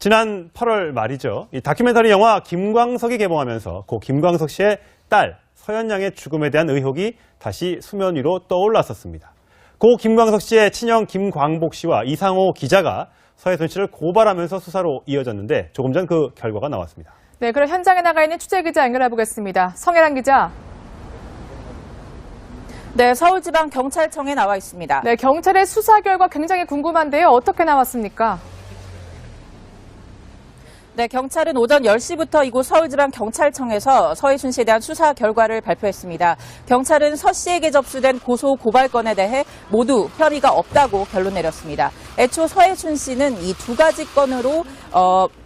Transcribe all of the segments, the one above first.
지난 8월 말이죠. 이 다큐멘터리 영화 김광석이 개봉하면서 고 김광석 씨의 딸 서현양의 죽음에 대한 의혹이 다시 수면 위로 떠올랐었습니다. 고 김광석 씨의 친형 김광복 씨와 이상호 기자가 서혜순 씨를 고발하면서 수사로 이어졌는데 조금 전 그 결과가 나왔습니다. 네, 그럼 현장에 나가 있는 취재기자 연결해 보겠습니다. 성혜란 기자. 네, 서울지방경찰청에 나와 있습니다. 네, 경찰의 수사 결과 굉장히 궁금한데요. 어떻게 나왔습니까? 네, 경찰은 오전 10시부터 이곳 서울지방경찰청에서 서혜순 씨에 대한 수사 결과를 발표했습니다. 경찰은 서 씨에게 접수된 고소 고발건에 대해 모두 혐의가 없다고 결론 내렸습니다. 애초 서혜순 씨는 이 두 가지 건으로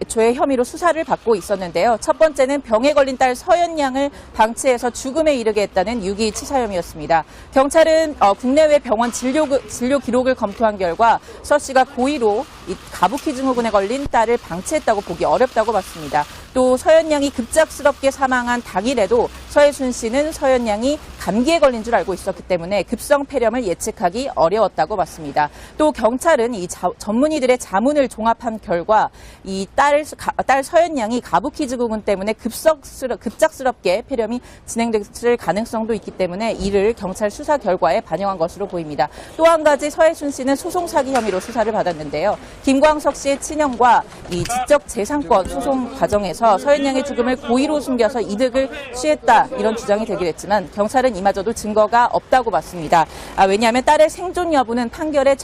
애초에 혐의로 수사를 받고 있었는데요. 첫 번째는 병에 걸린 딸 서현양을 방치해서 죽음에 이르게 했다는 유기치사 혐의였습니다. 경찰은 국내외 병원 진료 기록을 검토한 결과 서 씨가 고의로 이 가부키 증후군에 걸린 딸을 방치했다고 보기 어렵다고 봤습니다. 또 서현양이 급작스럽게 사망한 당일에도 서혜순 씨는 서현양이 감기에 걸린 줄 알고 있었기 때문에 급성 폐렴을 예측하기 어려웠다고 봤습니다. 또 경찰은 이 전문의들의 자문을 종합한 결과 이 딸 서현양이 가부키 증후군 때문에 급작스럽게 폐렴이 진행됐을 가능성도 있기 때문에 이를 경찰 수사 결과에 반영한 것으로 보입니다. 또 한 가지 서혜순 씨는 소송 사기 혐의로 수사를 받았는데요. 김광석 씨의 친형과 이 지적 재산권 소송 과정에서 서현양의 죽음을 고의로 숨겨서 이득을 취했다 이런 주장이 되기도 했지만 경찰은 이마저도 증거가 없다고 봤습니다. 왜냐하면 딸의 생존 여부는 판결에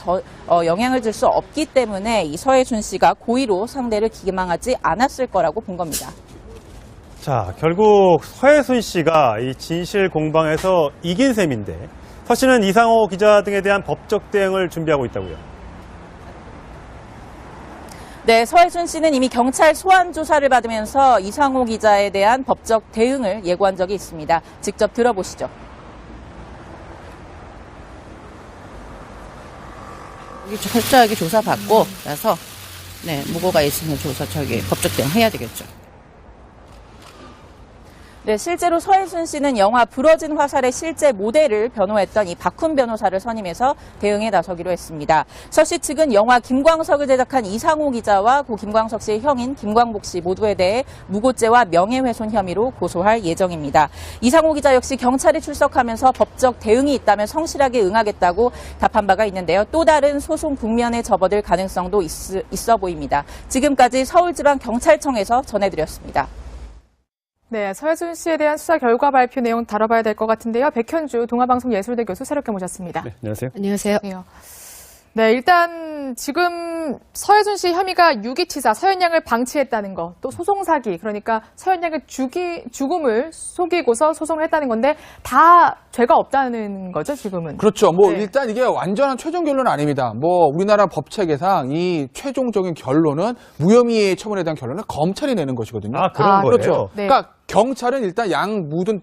영향을 줄 수 없기 때문에 이 서혜순 씨가 고의로 상대를 기망하지 않았을 거라고 본 겁니다. 자, 결국 서혜순 씨가 이 진실 공방에서 이긴 셈인데 서 씨는 이상호 기자 등에 대한 법적 대응을 준비하고 있다고요. 네, 서혜순 씨는 이미 경찰 소환 조사를 받으면서 이상호 기자에 대한 법적 대응을 예고한 적이 있습니다. 직접 들어보시죠. 철저하게 조사받고 나서 무고가 있으면 법적 대응해야 되겠죠. 네, 실제로 서혜순 씨는 영화 부러진 화살의 실제 모델을 변호했던 이 박훈 변호사를 선임해서 대응에 나서기로 했습니다. 서 씨 측은 영화 김광석을 제작한 이상호 기자와 고 김광석 씨의 형인 김광복 씨 모두에 대해 무고죄와 명예훼손 혐의로 고소할 예정입니다. 이상호 기자 역시 경찰에 출석하면서 법적 대응이 있다면 성실하게 응하겠다고 답한 바가 있는데요. 또 다른 소송 국면에 접어들 가능성도 있어 보입니다. 지금까지 서울지방경찰청에서 전해드렸습니다. 네, 서혜순 씨에 대한 수사 결과 발표 내용 다뤄봐야 될 것 같은데요. 백현주 동아방송예술대 교수 새롭게 모셨습니다. 네, 안녕하세요. 안녕하세요. 네, 일단 지금 서혜순 씨 혐의가 유기치사, 서현양을 방치했다는 거, 또 소송사기, 그러니까 서현양의 죽음을 속이고서 소송을 했다는 건데 다 죄가 없다는 거죠, 지금은? 그렇죠. 네. 일단 이게 완전한 최종 결론은 아닙니다. 우리나라 법체계상 이 최종적인 결론은 무혐의 처분에 대한 결론은 검찰이 내는 것이거든요. 아, 그런 거예요? 그렇죠. 네. 그러니까 경찰은 일단 모든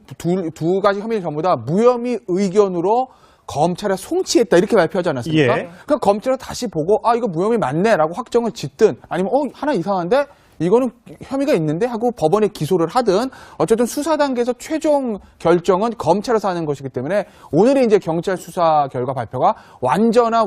두 가지 혐의 전부 다 무혐의 의견으로 검찰에 송치했다 이렇게 발표하지 않았습니까? 예. 그러니까 검찰은 다시 보고 이거 무혐의 맞네라고 확정을 짓든 아니면 하나 이상한데 이거는 혐의가 있는데 하고 법원에 기소를 하든 어쨌든 수사 단계에서 최종 결정은 검찰에서 하는 것이기 때문에 오늘의 이제 경찰 수사 결과 발표가 완전한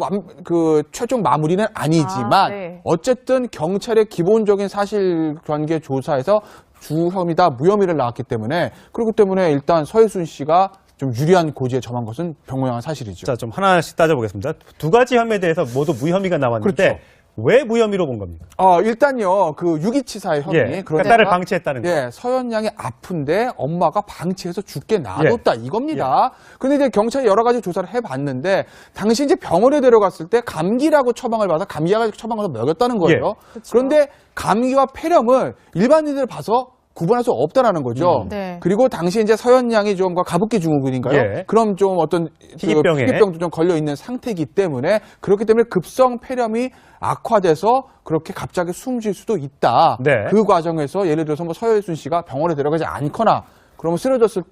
최종 마무리는 아니지만 네. 어쨌든 경찰의 기본적인 사실관계 조사에서 주혐의다 무혐의를 나왔기 때문에 그렇기 때문에 일단 서혜순 씨가 좀 유리한 고지에 점한 것은 병명한 사실이죠. 자, 좀 하나씩 따져보겠습니다. 두 가지 혐의에 대해서 모두 무혐의가 나왔는데 그렇죠. 왜 무혐의로 본 겁니까? 일단요, 유기치사의 혐의. 그러니까 딸을 방치했다는 거. 서현양이 아픈데 엄마가 방치해서 죽게 놔뒀다 이겁니다. 근데 이제 경찰이 여러 가지 조사를 해봤는데 당시 이제 병원에 데려갔을 때 감기라고 처방을 받아 감기약 처방을 먹였다는 거예요. 그런데 감기와 폐렴을 일반인들 봐서 구분할 수 없다라는 거죠. 네. 그리고 당시 이제 서현양이 좀 가부키 증후군인가요? 예. 그럼 좀 어떤 희귀병도 좀 걸려 있는 상태이기 때문에 그렇기 때문에 급성 폐렴이 악화돼서 그렇게 갑자기 숨질 수도 있다. 네. 그 과정에서 예를 들어서 서혜순 씨가 병원에 데려가지 않거나 그러면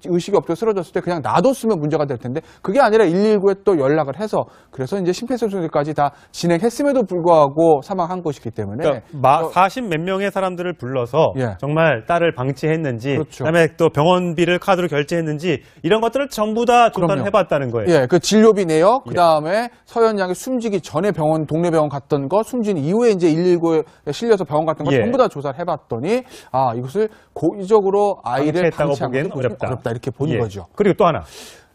의식이 없고 쓰러졌을 때 그냥 놔뒀으면 문제가 될 텐데 그게 아니라 119에 또 연락을 해서 그래서 이제 심폐소생술까지 다 진행했음에도 불구하고 사망한 것이기 때문에 그러니까 40몇 명의 사람들을 불러서 예. 정말 딸을 방치했는지, 그렇죠. 그다음에 또 병원비를 카드로 결제했는지 이런 것들을 전부 다 조사를 그럼요. 해봤다는 거예요. 예, 그 진료비 내역, 그 다음에 서현 양이 숨지기 전에 동네 병원 갔던 거, 숨진 이후에 이제 119에 실려서 병원 갔던 거 예. 전부 다 조사를 해봤더니, 아, 이것을 고의적으로 아이를 방치했다고 방치하기는 보기엔 어렵다. 이렇게 보는 예. 거죠. 그리고 또 하나.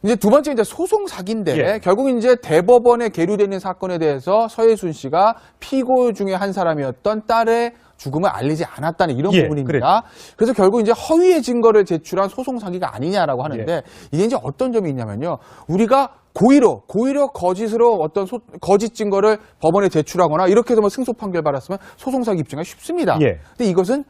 이제 두 번째 이제 소송 사기인데 예. 결국 이제 대법원에 계류되는 사건에 대해서 서예순 씨가 피고 중에 한 사람이었던 딸의 죽음을 알리지 않았다는 이런 예, 부분입니다. 그래서 결국 이제 허위의 증거를 제출한 소송 사기가 아니냐라고 하는데 이게 이제 어떤 점이 있냐면요. 우리가 고의로 거짓으로 어떤 거짓 증거를 법원에 제출하거나 이렇게 해서 뭐 승소 판결 받았으면 소송 사기 입증하기 쉽습니다. 예. 근데 이것은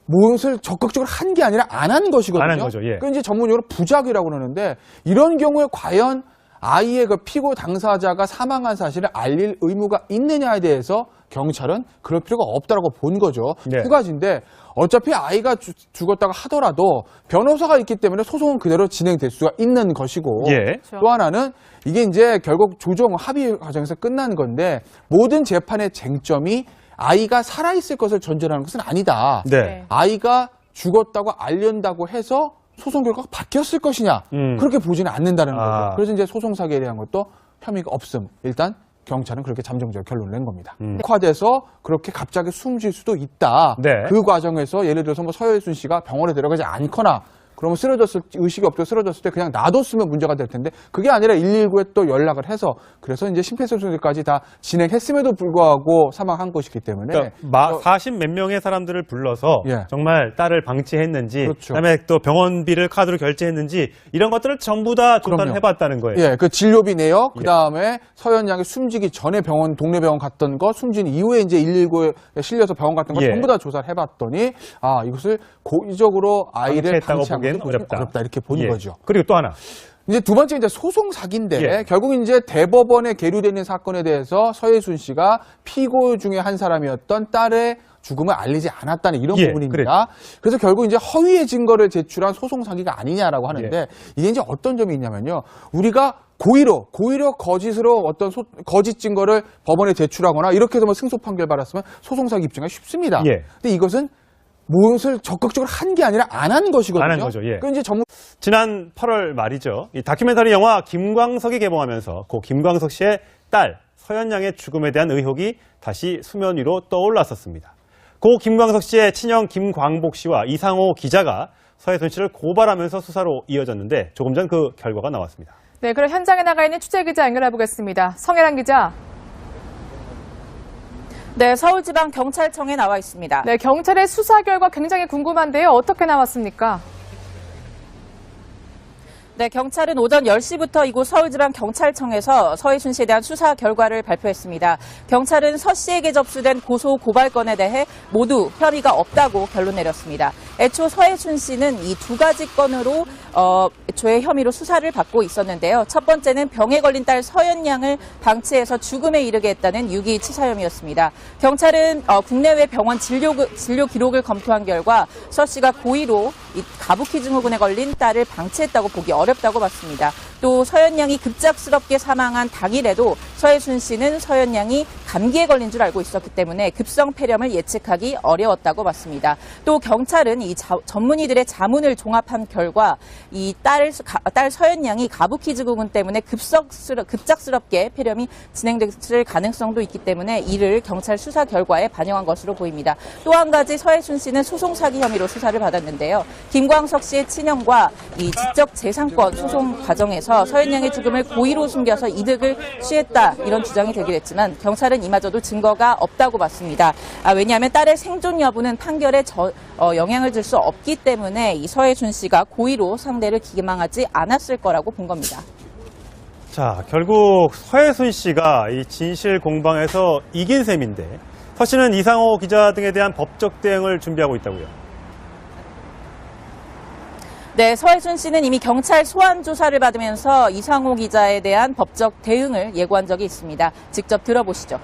무엇을 적극적으로 한 게 아니라 안 한 것이거든요. 안 한 거죠, 예. 그 이제 전문용어로 부작위라고 그러는데 이런 경우에 과연 아이의 그 피고 당사자가 사망한 사실을 알릴 의무가 있느냐에 대해서 경찰은 그럴 필요가 없다라고 본 거죠. 네. 두 가지인데 어차피 아이가 죽었다고 하더라도 변호사가 있기 때문에 소송은 그대로 진행될 수가 있는 것이고 예. 또 하나는 이게 이제 결국 조정 합의 과정에서 끝난 건데 모든 재판의 쟁점이 아이가 살아있을 것을 전제하는 것은 아니다. 네. 아이가 죽었다고 알린다고 해서 소송 결과가 바뀌었을 것이냐 그렇게 보지는 않는다는 거죠. 그래서 이제 소송 사기에 대한 것도 혐의가 없음. 일단 경찰은 그렇게 잠정적 결론을 낸 겁니다. 악화돼서 그렇게 갑자기 숨질 수도 있다. 네. 그 과정에서 예를 들어서 뭐 서예순 씨가 병원에 들어가지 않거나 그러면 의식이 없고 쓰러졌을 때 그냥 놔뒀으면 문제가 될 텐데 그게 아니라 119에 또 연락을 해서 그래서 이제 심폐소생술까지 다 진행했음에도 불구하고 사망한 것이기 때문에 그러니까 40몇 명의 사람들을 불러서 예. 정말 딸을 방치했는지, 그렇죠. 그다음에 또 병원비를 카드로 결제했는지 이런 것들을 전부 다 조사를 그럼요. 해봤다는 거예요. 예, 그 진료비 내역, 그 다음에 서현 양이 숨지기 전에 동네 병원 갔던 거, 숨진 이후에 이제 119에 실려서 병원 갔던 거 예. 전부 다 조사를 해봤더니, 아, 이것을 고의적으로 아이를 방치했다고 방치하기는 보기엔 어렵다. 이렇게 보는 예. 거죠. 그리고 또 하나. 이제 두 번째 이제 소송 사기인데 예. 결국 이제 대법원에 계류되는 사건에 대해서 서예순 씨가 피고 중에 한 사람이었던 딸의 죽음을 알리지 않았다는 이런 예, 부분입니다. 그래서 결국 이제 허위의 증거를 제출한 소송 사기가 아니냐라고 하는데 이게 이제 어떤 점이 있냐면요. 우리가 고의로 거짓으로 어떤 거짓 증거를 법원에 제출하거나 이렇게 해서 뭐 승소 판결 받았으면 소송 사기 입증하기 쉽습니다. 예. 근데 이것은 무엇을 적극적으로 한 게 아니라 안 한 것이거든요. 안 한 거죠, 예. 그 이제 지난 8월 말이죠. 이 다큐멘터리 영화 김광석이 개봉하면서 고 김광석 씨의 딸 서현 양의 죽음에 대한 의혹이 다시 수면 위로 떠올랐었습니다. 고 김광석 씨의 친형 김광복 씨와 이상호 기자가 서예순 씨를 고발하면서 수사로 이어졌는데 조금 전 그 결과가 나왔습니다. 네, 그럼 현장에 나가 있는 취재 기자 연결해 보겠습니다. 성혜란 기자. 네, 서울지방경찰청에 나와 있습니다. 네, 경찰의 수사 결과 굉장히 궁금한데요. 어떻게 나왔습니까? 네, 경찰은 오전 10시부터 이곳 서울지방경찰청에서 서예순 씨에 대한 수사 결과를 발표했습니다. 경찰은 서 씨에게 접수된 고소 고발건에 대해 모두 혐의가 없다고 결론 내렸습니다. 애초 서예순 씨는 이 두 가지 건으로 애초에 혐의로 수사를 받고 있었는데요. 첫 번째는 병에 걸린 딸 서현 양을 방치해서 죽음에 이르게 했다는 유기치사 혐의였습니다. 경찰은 국내외 병원 진료 기록을 검토한 결과 서 씨가 고의로 이 가부키 증후군에 걸린 딸을 방치했다고 보기 어렵다고 봤습니다. 또 서현 양이 급작스럽게 사망한 당일에도 서예순 씨는 서현 양이 감기에 걸린 줄 알고 있었기 때문에 급성 폐렴을 예측하기 어려웠다고 봤습니다. 또 경찰은 이 전문의들의 자문을 종합한 결과 이 딸 서현 양이 가부키 증후군 때문에 급작스럽게 폐렴이 진행됐을 가능성도 있기 때문에 이를 경찰 수사 결과에 반영한 것으로 보입니다. 또 한 가지 서예순 씨는 소송 사기 혐의로 수사를 받았는데요. 김광석 씨의 친형과 이 지적 재산권 소송 과정에서 서현 양의 죽음을 고의로 숨겨서 이득을 취했다 이런 주장이 되기도 했지만 경찰은 이마저도 증거가 없다고 봤습니다. 왜냐하면 딸의 생존 여부는 판결에 영향을 줄 수 없기 때문에 이 서예순 씨가 고의로 상대를 기망하지 않았을 거라고 본 겁니다. 자, 결국 서예순 씨가 이 진실 공방에서 이긴 셈인데 서 씨는 이상호 기자 등에 대한 법적 대응을 준비하고 있다고요. 네, 서예순 씨는 이미 경찰 소환 조사를 받으면서 이상호 기자에 대한 법적 대응을 예고한 적이 있습니다. 직접 들어보시죠.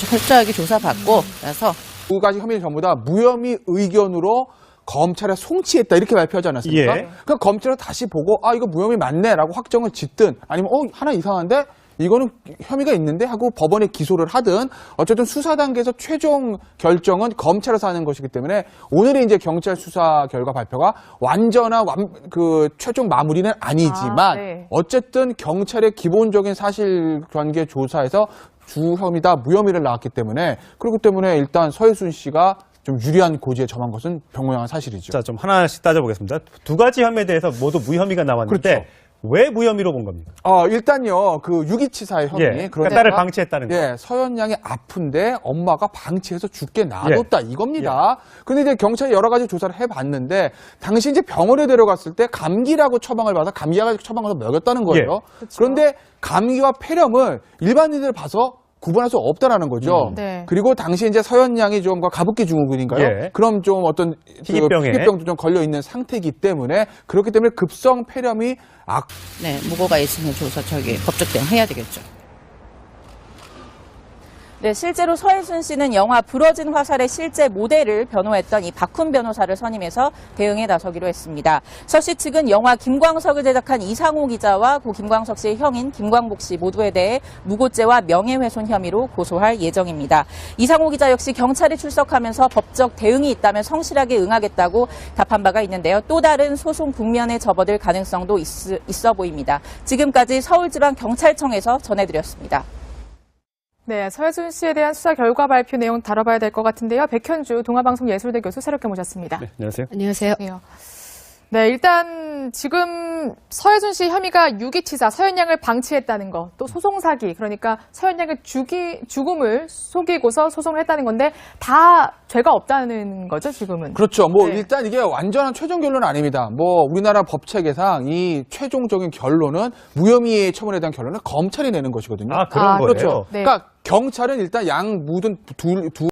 철저하게 조사받고 나서 두 가지 혐의를 전부 다 무혐의 의견으로 검찰에 송치했다 이렇게 발표하지 않았습니까? 예. 그러니까 검찰은 다시 보고 아 이거 무혐의 맞네라고 확정을 짓든 아니면 하나 이상한데 이거는 혐의가 있는데 하고 법원에 기소를 하든 어쨌든 수사 단계에서 최종 결정은 검찰에서 하는 것이기 때문에 오늘의 이제 경찰 수사 결과 발표가 완전한 그 최종 마무리는 아니지만 네. 어쨌든 경찰의 기본적인 사실관계 조사에서 주 혐의다 무혐의를 나왔기 때문에 그렇기 때문에 일단 서해순 씨가 좀 유리한 고지에 점한 것은 병명한 사실이죠. 자, 좀 하나씩 따져보겠습니다. 두 가지 혐의에 대해서 모두 무혐의가 나왔는데 그렇죠. 왜 무혐의로 본 겁니까? 일단요, 그 유기치사의 혐의. 예, 그러니까 딸을 방치했다는 거. 예, 서현 양이 아픈데 엄마가 방치해서 죽게 놔뒀다 이겁니다. 근데 이제 경찰이 여러 가지 조사를 해봤는데 당시 이제 병원에 데려갔을 때 감기라고 처방을 받아 감기약 처방을 먹였다는 거예요. 그런데 감기와 폐렴을 일반인들 봐서 구분할 수 없다라는 거죠. 네. 그리고 당시 이제 서현 양이 좀 가부키 증후군인가요? 예. 그럼 좀 어떤 희귀병에. 희귀병도 좀 걸려 있는 상태이기 때문에 그렇기 때문에 급성 폐렴이 네, 무고가 있으면 법적 대응해야 되겠죠. 네, 실제로 서해순 씨는 영화 부러진 화살의 실제 모델을 변호했던 이 박훈 변호사를 선임해서 대응에 나서기로 했습니다. 서 씨 측은 영화 김광석을 제작한 이상호 기자와 고 김광석 씨의 형인 김광복 씨 모두에 대해 무고죄와 명예훼손 혐의로 고소할 예정입니다. 이상호 기자 역시 경찰에 출석하면서 법적 대응이 있다면 성실하게 응하겠다고 답한 바가 있는데요. 또 다른 소송 국면에 접어들 가능성도 있어 보입니다. 지금까지 서울지방경찰청에서 전해드렸습니다. 네, 서해순 씨에 대한 수사 결과 발표 내용 다뤄봐야 될 것 같은데요. 백현주 동아방송예술대 교수 새롭게 모셨습니다. 네, 안녕하세요. 안녕하세요. 네, 일단 지금 서해순 씨 혐의가 유기치사, 서현 양을 방치했다는 거, 또 소송 사기, 그러니까 서현 양의 죽음을 속이고서 소송을 했다는 건데 다 죄가 없다는 거죠, 지금은. 그렇죠. 뭐 네. 일단 이게 완전한 최종 결론은 아닙니다. 뭐 우리나라 법체계상 이 최종적인 결론은 무혐의 처분에 대한 결론은 검찰이 내는 것이거든요. 아, 그런 거예요? 그렇죠. 네. 그러니까 경찰은 일단 양 묻은 두